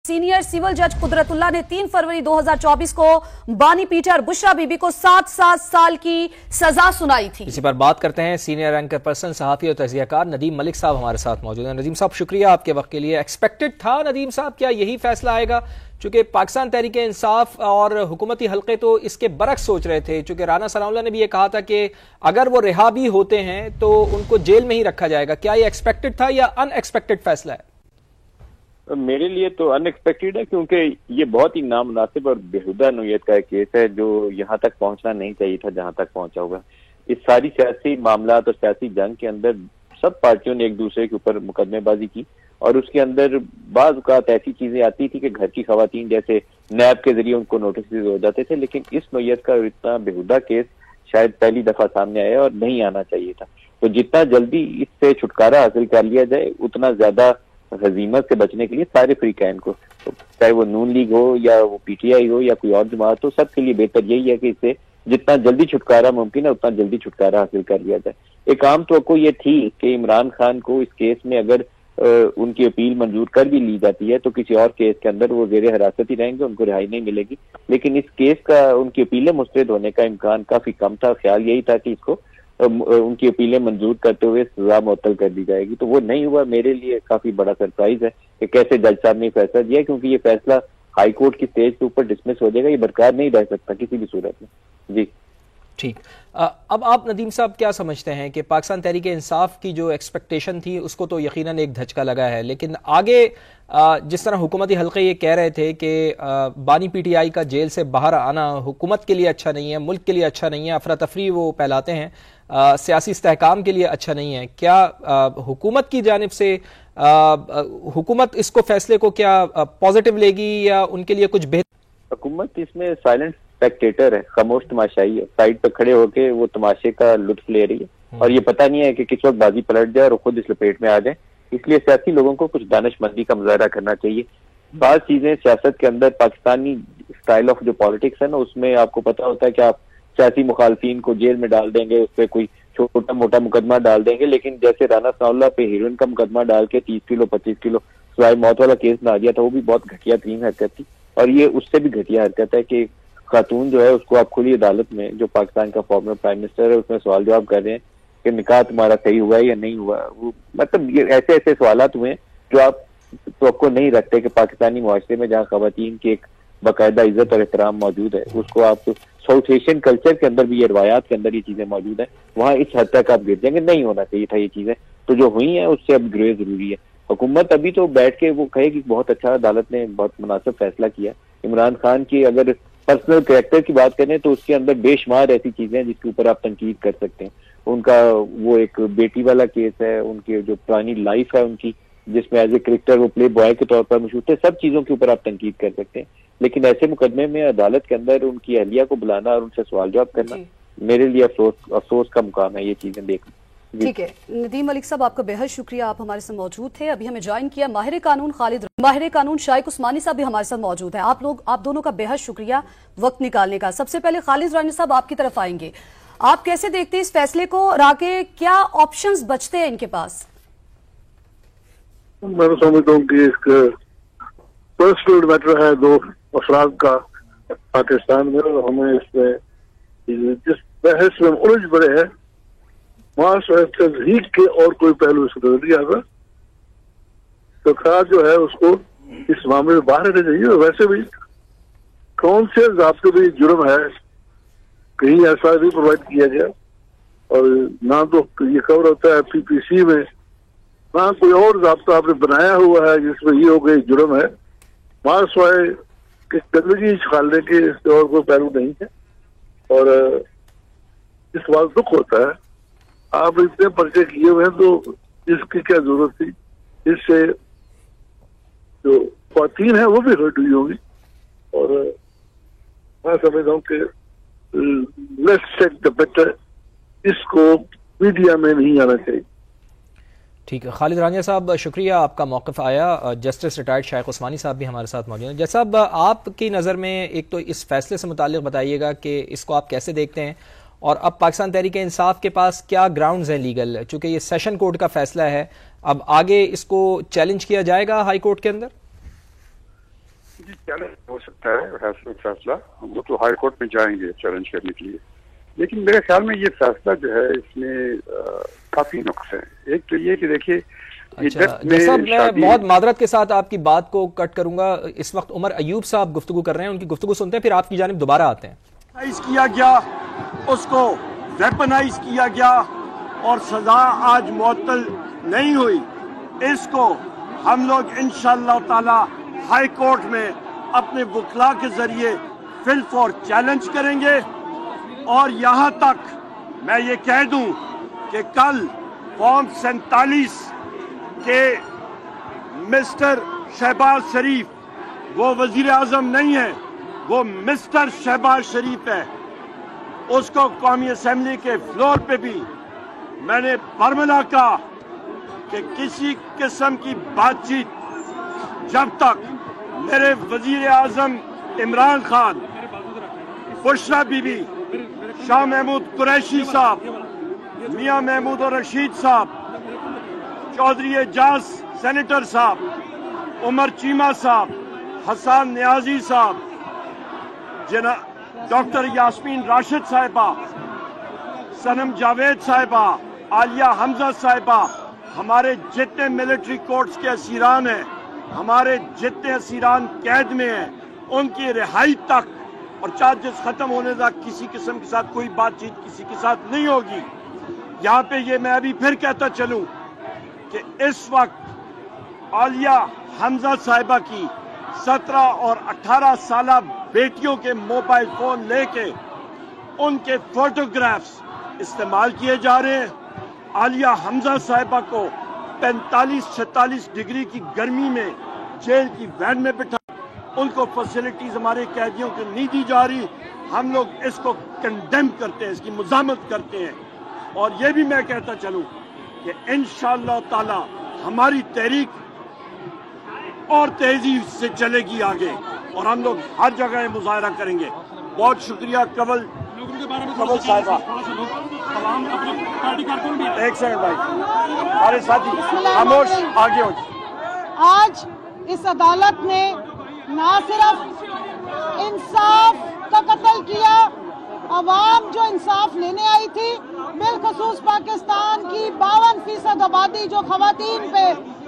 Senior civil जज कुदरतुल्लाह ने 3 फरवरी 2024 को बानी पीटर बुशरा बीबी को 7 साल की सजा सुनाई थी। इसी पर बात करते हैं। सीनियर एंकर पर्सन, सहाफ़ी और तज़कियाकार नदीम मलिक साहब हमारे साथ मौजूद हैं। नदीम साहब, शुक्रिया आपके वक्त के लिए। एक्सपेक्टेड था नदीम साहब, क्या यही फैसला आएगा? चूंकि पाकिस्तान तहरीक इंसाफ और हुकूमती हल्के तो इसके बरक्स सोच रहे थे। चूंकि राना सनाउल्लाह ने भी ये कहा था कि अगर वो रिहा भी होते हैं तो उनको जेल में ही रखा जाएगा। क्या ये एक्सपेक्टेड था या अनएक्सपेक्टेड फैसला है? मेरे लिए तो अनएक्सपेक्टेड है, क्योंकि ये बहुत ही नामुनासिब और बेहुदा नोयत का एक केस है जो यहाँ तक पहुँचना नहीं चाहिए था जहाँ तक पहुँचा होगा। इस सारी सियासी मामलात और सियासी जंग के अंदर सब पार्टियों ने एक दूसरे के ऊपर मुकदमेबाजी की और उसके अंदर बाज़ औक़ात ऐसी चीजें आती थी कि घर की खवातीन जैसे नैब के जरिए उनको नोटिस हो जाते थे, लेकिन इस नोयत का इतना बेहुदा केस शायद पहली दफा सामने आया और नहीं आना चाहिए था। तो जितना जल्दी इससे छुटकारा हासिल कर लिया जाए उतना ज्यादा हजीमत से बचने के लिए सारे फ्रीकैन को, तो चाहे वो नून लीग हो या वो पीटीआई हो या कोई और जमात हो, सबके लिए बेहतर यही है कि इससे जितना जल्दी छुटकारा मुमकिन है उतना जल्दी छुटकारा हासिल कर लिया जाए। एक आम तवक्को ये थी कि इमरान खान को इस केस में अगर उनकी अपील मंजूर कर भी ली जाती है तो किसी और केस के अंदर वो जेर हिरासत ही रहेंगे, उनको रिहाई नहीं मिलेगी। लेकिन इस केस का उनकी अपीलें मुस्तरद होने का इम्कान काफी कम था। ख्याल यही था कि इसको उनकी अपीलें मंजूर करते हुए सजा मुअत्तल कर दी जाएगी, तो वो नहीं हुआ। मेरे लिए काफी बड़ा सरप्राइज है कि कैसे जज साहब ने फैसला दिया, क्योंकि ये फैसला हाई कोर्ट की स्टेज के ऊपर डिसमिस हो जाएगा, ये बरकरार नहीं रह सकता किसी भी सूरत में। जी ठीक। अब आप नदीम साहब क्या समझते हैं कि पाकिस्तान तहरीक इंसाफ की जो एक्सपेक्टेशन थी उसको तो यकीनन एक धचका लगा है, लेकिन आगे जिस तरह हुकूमती हल्के ये कह रहे थे कि बानी पीटीआई का जेल से बाहर आना हुकूमत के लिए अच्छा नहीं है, मुल्क के लिए अच्छा नहीं है, अफरा तफरी वो फैलाते हैं, सियासी इस्तेहकाम के लिए अच्छा नहीं है, क्या हुकूमत की जानिब से हुकूमत इसको फैसले को क्या पॉजिटिव लेगी या उनके लिए कुछ बेहतर? हुकूमत इसमें साइलेंट स्पेक्टेटर है, खामोश तमाशाई है, साइड पर खड़े होकर वो तमाशे का लुत्फ ले रही है और ये पता नहीं है कि किस वक्त बाजी पलट जाए और खुद इस लपेट में आ जाए। इसलिए सियासी लोगों को कुछ दानिशमंदी का मुजाहरा करना चाहिए। बात चीजें सियासत के अंदर पाकिस्तानी स्टाइल ऑफ जो पॉलिटिक्स है ना, उसमें आपको पता होता है कि आप सियासी मुखालफिन को जेल में डाल देंगे, उस पर कोई छोटा मोटा मुकदमा डाल देंगे, लेकिन जैसे राना सनाउल्लाह पे हीरोइन का मुकदमा डाल के 30 किलो 25 किलो सवाए मौत वाला केस बना दिया था, वो भी बहुत घटिया तरीन हरकत थी। और ये उससे भी घटिया हरकत है कि खातून जो है उसको आप खुली अदालत में, जो पाकिस्तान का फॉर्मर प्राइम मिनिस्टर है, उसमें सवाल जवाब कर रहे हैं कि निकाह तुम्हारा सही हुआ है या नहीं हुआ। वो मतलब ये ऐसे ऐसे सवालात हुए जो आप तो नहीं रखते कि पाकिस्तानी मुआशरे में जहाँ खवातीन की एक बाकायदा इज्जत और एहतराम मौजूद है, उसको आप साउथ एशियन कल्चर के अंदर भी, ये रवायात के अंदर ये चीजें मौजूद हैं, वहाँ इस हद तक आप गिर जाएंगे। नहीं होना चाहिए था ये चीजें, तो जो हुई है उससे अब ग्रे जरूरी है। हुकूमत अभी तो बैठ के वो कहे कि बहुत अच्छा अदालत ने बहुत मुनासिब फैसला किया। इमरान खान की अगर पर्सनल कैरेक्टर की बात करें तो उसके अंदर बेशुमार ऐसी चीजें हैं जिसके ऊपर आप तनकीद कर सकते हैं। उनका वो एक बेटी वाला केस है, उनकी जो पुरानी लाइफ है उनकी, जिसमें एज ए क्रिकेटर वो प्ले बॉय के तौर पर मशहूर थे, सब चीजों के ऊपर आप तनकीद कर सकते हैं। लेकिन ऐसे मुकदमे में अदालत के अंदर उनकी अहलिया को बुलाना और उनसे सवाल जवाब करना मेरे लिए अफसोस का मुकाम है, ये चीजें देखना। ठीक है नदीम मलिक साहब, आपका बेहद शुक्रिया, आप हमारे साथ मौजूद थे। अभी हमें ज्वाइन किया माहिर कानून शाइक उस्मानी साहब भी हमारे साथ मौजूद है। आप दोनों का बेहद शुक्रिया वक्त निकालने का। सबसे पहले खालिद रानी साहब आपकी तरफ आएंगे, आप कैसे देखते हैं इस फैसले को और आगे क्या ऑप्शंस बचते हैं इनके पास? मैं समझता हूँ कि एक पर्सनल मैटर है दो अफराद का पाकिस्तान में, और हमें इसमें जिस बहस में उलझ पड़े हैं वहां तजहीक के और कोई पहलू इसको नजर नहीं आता। सरकार जो है उसको इस मामले में बाहर रहना चाहिए। वैसे भी कौन से ज़ाब्ते में जुर्म है, कहीं ऐसा नहीं प्रोवाइड किया गया, और ना तो ये कवर होता है पीपीसी में, ना कोई और ज़ाब्ता आपने बनाया हुआ है जिसमें ये हो गई जुर्म है। वहां स्वाय कि गंदगी छालने के और कोई पहलू नहीं है, और इस बात दुख होता है आप इतने पर्चे किए हुए हैं तो इसकी क्या जरूरत थी। इससे जो ख्वातीन है वो भी हर्ट हुई होगी, और मैं समझता हूँ कि लेट्स टेक द बेटर, इसको मीडिया में नहीं आना चाहिए। ठीक है खालिद रानिया साहब, शुक्रिया, आपका मौक़िफ़ आया। जस्टिस रिटायर्ड शाइक उस्मानी साहब भी हमारे साथ मौजूद हैं। जैसा साहब, आपकी नज़र में एक तो इस फैसले से मुताल्लिक़ बताइएगा कि इसको आप कैसे देखते हैं, और अब पाकिस्तान तहरीक इंसाफ के पास क्या ग्राउंड्स हैं लीगल, चूंकि ये सेशन कोर्ट का फैसला है, अब आगे इसको चैलेंज किया जाएगा हाई कोर्ट के अंदर? جی چیلنج ہو سکتا ہے فیصلہ، وہ تو ہائی کورٹ میں جائیں گے چیلنج کرنے کے لیے، لیکن میرے خیال میں یہ فیصلہ جو ہے اس میں کافی نقص ہے. ایک تو یہ کہ دیکھیے صاحب میں بہت معذرت کے ساتھ آپ کی بات کو کٹ کروں گا. اس وقت عمر ایوب صاحب گفتگو کر رہے ہیں، ان کی گفتگو سنتے ہیں پھر آپ کی جانب دوبارہ آتے ہیں. کیا گیا اس کو ویپنائز کیا گیا اور سزا آج معطل نہیں ہوئی. اس کو ہم لوگ انشاءاللہ تعالی ہائی کورٹ میں اپنے وکلا کے ذریعے فل فور چیلنج کریں گے. اور یہاں تک میں یہ کہہ دوں کہ کل فارم 47 کہ مسٹر شہباز شریف وہ وزیر اعظم نہیں ہے، وہ مسٹر شہباز شریف ہے. اس کو قومی اسمبلی کے فلور پہ بھی میں نے فرمایا کہا کہ کسی قسم کی بات چیت جب تک میرے وزیر اعظم عمران خان، بشرا بی بی، شاہ محمود قریشی صاحب، میاں محمود رشید صاحب، چودھری اعجاز سینیٹر صاحب، عمر چیمہ صاحب، حسان نیازی صاحب، ڈاکٹر یاسمین راشد صاحبہ، سنم جاوید صاحبہ، عالیہ حمزہ صاحبہ، ہمارے جتنے ملٹری کورٹس کے اسیران ہیں، ہمارے جتنے اسیران قید میں ہیں، ان کی رہائی تک اور چارجز ختم ہونے تک کسی قسم کے ساتھ کوئی بات چیت کسی کے ساتھ نہیں ہوگی. یہاں پہ یہ میں ابھی پھر کہتا چلوں کہ اس وقت عالیہ حمزہ صاحبہ کی 17 اور 18 سالہ بیٹیوں کے موبائل فون لے کے ان کے فوٹوگرافز استعمال کیے جا رہے ہیں. عالیہ حمزہ صاحبہ کو 45-46 ڈگری کی گرمی میں جیل کی وین میں بٹھا ان کو فیسلٹیز ہمارے قیدیوں کو نہیں دی جا رہی. ہم لوگ اس کو کنڈیم کرتے ہیں، اس کی مزاحمت کرتے ہیں. اور یہ بھی میں کہتا چلوں کہ انشاءاللہ تعالی ہماری تحریک اور تیزی سے چلے گی آگے اور ہم لوگ ہر جگہ مظاہرہ کریں گے. بہت شکریہ کول صاحبہ. ایک سیکنڈ بھائی، ہمارے ساتھی خاموش آگے ہو. آج اس عدالت نے نہ صرف انصاف کا قتل کیا، عوام جو انصاف لینے آئی تھی، بالخصوص پاکستان کی 52% آبادی جو خواتین پہ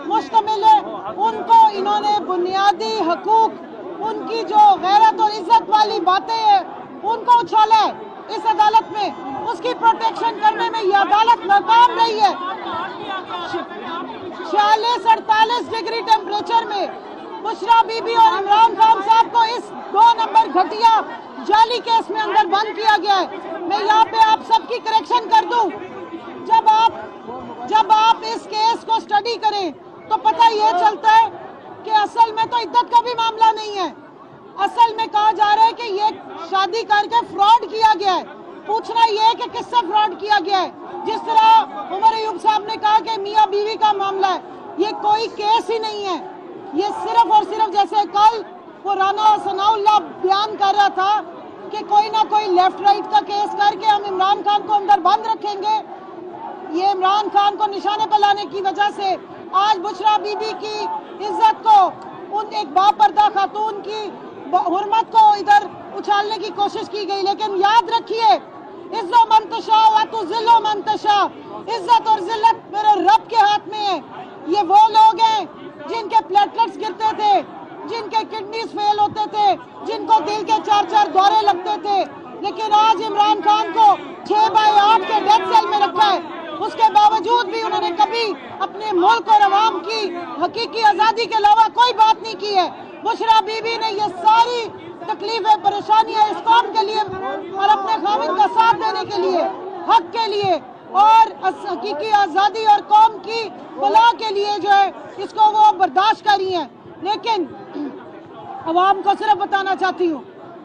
مشتمل ہے، ان کو انہوں نے بنیادی حقوق، ان کی جو غیرت اور عزت والی باتیں ہیں ان کو اچھالا ہے اس عدالت میں. اس کی پروٹیکشن کرنے میں یہ عدالت ناکام رہی ہے. 46-48 ڈگری ٹیمپریچر میں بشرا بی بی اور عمران خان صاحب کو اس 2 نمبر گھٹیا جعلی کیس میں اندر بند کیا گیا ہے. میں یہاں پہ آپ سب کی کریکشن کر دوں، جب آپ اس کیس کو سٹڈی کریں تو پتہ یہ چلتا ہے کہ اصل میں تو عدت کا بھی معاملہ نہیں ہے. اصل میں کہا جا رہا ہے کہ یہ شادی کر کے فراڈ کیا گیا ہے. پوچھنا یہ ہے کہ کس سے فراڈ کیا گیا ہے. جس طرح عمر ایوب صاحب نے کہا کہ میاں بیوی کا معاملہ ہے، یہ کوئی کیس ہی نہیں ہے. یہ صرف اور صرف جیسے کل وہ رانا ثناء اللہ بیان کر رہا تھا کہ کوئی نہ کوئی لیفٹ رائٹ کا کیس کر کے ہم عمران خان کو اندر بند رکھیں گے. یہ عمران خان کو نشانے پہ لانے کی وجہ سے آج بشرا بی بی کی عزت کو، ان ایک باپردہ خاتون کی حرمت کو ادھر اچھالنے کی کوشش کی گئی. لیکن یاد رکھیے، عزت و منتشا وتذل و منتشا، عزت اور ذلت میرے رب کے ہاتھ میں ہے. یہ وہ لوگ ہیں جن کے پلیٹلیٹس گرتے تھے، جن کے کڈنیز فیل ہوتے تھے، جن کو دل کے 4 دورے لگتے تھے، لیکن آج عمران خان کو 6/8 کے ڈیتھ سیل میں رکھا ہے. اس کے باوجود بھی انہوں نے کبھی اپنے ملک اور عوام کی حقیقی آزادی کے علاوہ کوئی بات نہیں کی ہے. بشرا بی بی نے یہ ساری تکلیفیں، پریشانیاں اس قوم کے لیے اور اپنے خاوند کا ساتھ دینے کے لیے، حق کے لیے اور حقیقی آزادی اور قوم کی فلاح کے لیے جو ہے اس کو وہ برداشت کری ہیں. لیکن عوام کو صرف بتانا چاہتی ہوں،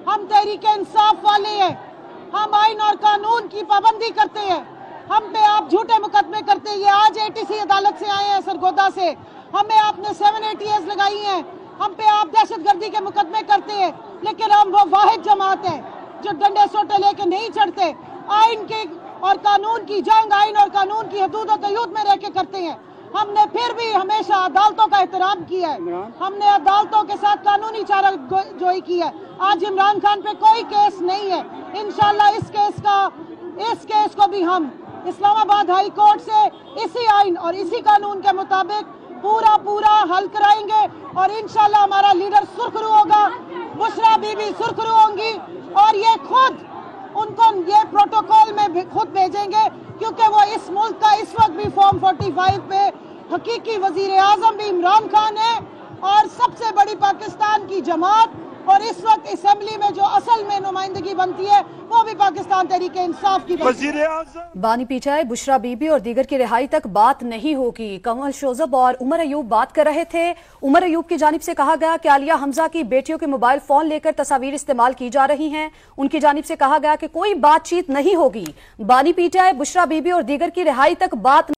ہم تحریک انصاف والے ہیں، ہم آئین اور قانون کی پابندی کرتے ہیں. ہم پہ آپ جھوٹے مقدمے کرتے ہیں. یہ آج ATC عدالت سے آئے ہیں سرگودا سے، ہمیں آپ نے 780 لگائی ہیں، ہم پہ آپ دہشت گردی کے مقدمے کرتے ہیں. لیکن ہم وہ واحد جماعت ہیں جو ڈنڈے سوٹے لے کے نہیں چڑھتے، آئین کے اور قانون کی جنگ، آئین اور قانون کی حدود و قیود میں رہ کے کرتے ہیں. हमने फिर भी हमेशा अदालतों का एहतराम किया है, हमने अदालतों के साथ कानूनी चारा जोई की है। आज इमरान खान पे कोई केस नहीं है, इंशाल्लाह इस केस को भी हम इस्लामाबाद हाई कोर्ट से इसी आइन और इसी कानून के मुताबिक पूरा हल कराएंगे और इंशाल्लाह हमारा लीडर सुरखरू होगा, बुशरा बीबी सुरखरू होंगी और ये खुद उनको ये प्रोटोकॉल में खुद भेजेंगे, क्योंकि वो इस मुल्क का इस वक्त भी फॉर्म 45 पे हकीकी वजीर आजम भी इमरान खान है और सबसे बड़ी पाकिस्तान की जमात, और इस वक्त असेंबली में जो असल में नुमाइंदगी बनती है वो भी पाकिस्तान तहरीके इंसाफ की वजीर आजम बानी पीटाए, बुशरा बीबी और दीगर की रिहाई तक बात नहीं होगी। कमल शोजब और उमर अयूब बात कर रहे थे। उमर अयूब की जानिब से कहा गया कि आलिया हमजा की बेटियों के मोबाइल फोन लेकर तस्वीर इस्तेमाल की जा रही हैं। उनकी जानिब से कहा गया कि कोई बातचीत नहीं होगी। बानी पीटाए, बुशरा बीबी और दीगर की रिहाई तक बात